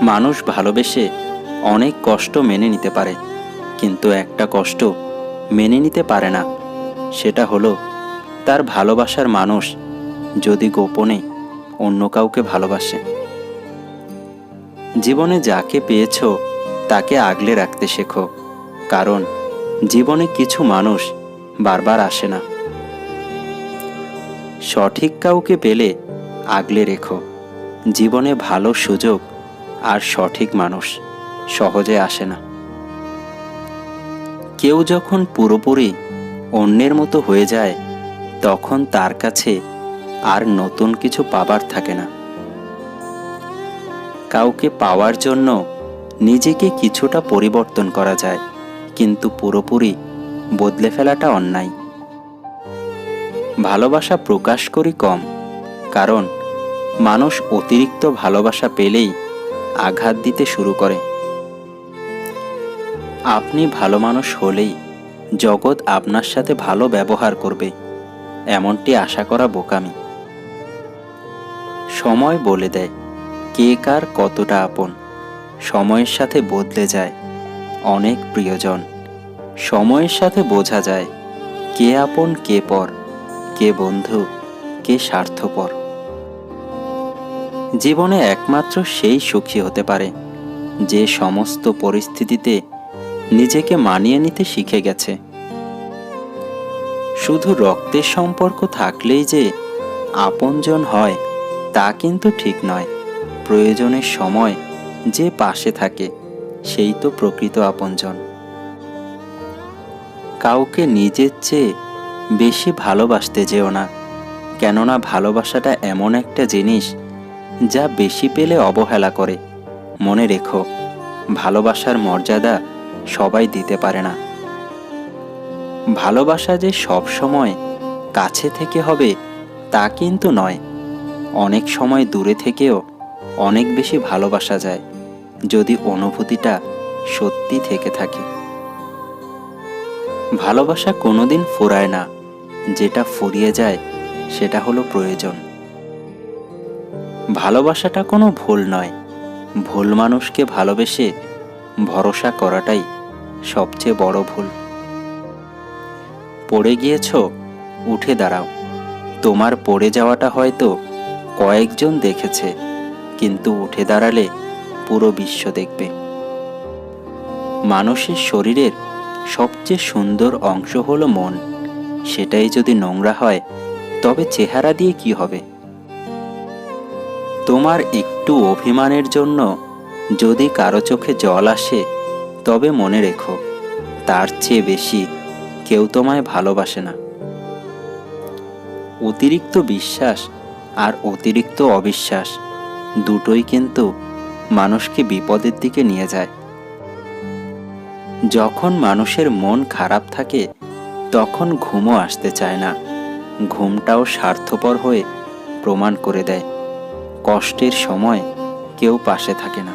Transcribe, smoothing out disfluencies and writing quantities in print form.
মানুষ ভালোবেসে অনেক কষ্ট মেনে নিতে পারে, কিন্তু একটা কষ্ট মেনে নিতে পারে না। সেটা হলো তার ভালোবাসার মানুষ যদি গোপনে অন্য কাউকে ভালোবাসে। জীবনে যাকে পেয়েছ তাকে আগলে রাখতে শেখো, কারণ জীবনে কিছু মানুষ বারবার আসে না। সঠিক কাউকে পেলে আগলে রেখো। জীবনে ভালো সুযোগ আর সঠিক মানুষ সহজে আসে না। কেউ যখন পুরোপুরি অন্যের মতো হয়ে যায়, তখন তার কাছে আর নতুন কিছু পাবার থাকে না। কাউকে পাওয়ার জন্য নিজেকে কিছুটা পরিবর্তন করা যায়, কিন্তু পুরোপুরি বদলে ফেলাটা অন্যায়। ভালোবাসা প্রকাশ করি কম, কারণ মানুষ অতিরিক্ত ভালোবাসা পেলেই আঘাত দিতে শুরু করে। আপনি ভালো মানুষ হলেই জগৎ আপনার সাথে ভালো ব্যবহার করবে, এমনটি আশা করা বোকামি। সময় বলে দেয় কে কার কতটা আপন। সময়ের সাথে বদলে যায় অনেক প্রিয়জন। সময়ের সাথে বোঝা যায় কে আপন কে পর, কে বন্ধু কে স্বার্থপর। জীবনে একমাত্র সেই সুখী হতে পারে যে সমস্ত পরিস্থিতিতে নিজেকে মানিয়ে নিতে শিখে গেছে। শুধু রক্তের সম্পর্ক থাকলেই যে আপনজন হয় তা কিন্তু ঠিক নয়। প্রয়োজনের সময় যে পাশে থাকে সেই তো প্রকৃত আপনজন। কাউকে নিজের চেয়ে বেশি ভালোবাসতে যেও না, কেননা ভালোবাসাটা এমন একটা জিনিস যা বেশি পেলে অবহেলা করে। মনে রেখো, ভালোবাসার মর্যাদা সবাই দিতে পারে না। ভালোবাসা যে সব সময় কাছে থেকে হবে তা কিন্তু নয়। অনেক সময় দূরে থেকেও অনেক বেশি ভালোবাসা যায়, যদি অনুভূতিটা সত্যি থেকে থাকে। ভালোবাসা কোনোদিন ফুরায় না, যেটা ফুরিয়ে যায় সেটা হলো প্রয়োজন। ভালোবাসাটা কোনো ভুল নয়। ভুল মানুষকে ভালোবেসে ভরসা করাটাই সবচেয়ে বড় ভুল। পড়ে গিয়েছ, উঠে দাঁড়াও। তোমার পড়ে যাওয়াটা হয়তো কয়েকজন দেখেছে, কিন্তু উঠে দাঁড়ালে পুরো বিশ্ব দেখবে। মানুষের শরীরের সবচেয়ে সুন্দর অংশ হলো মন। সেটাই যদি নোংরা হয় তবে চেহারা দিয়ে কি হবে? তোমার একটু অভিমানের জন্য যদি কারো চোখে জল আসে, তবে মনে রেখো তার চেয়ে বেশি কেউ তোমায় ভালোবাসে না। অতিরিক্ত বিশ্বাস আর অতিরিক্ত অবিশ্বাস দুটোই কিন্তু মানুষকে বিপদের দিকে নিয়ে যায়। যখন মানুষের মন খারাপ থাকে তখন ঘুমও আসতে চায় না। ঘুমটাও স্বার্থপর হয়ে প্রমাণ করে দেয় কষ্টের সময় কেউ পাশে থাকে না।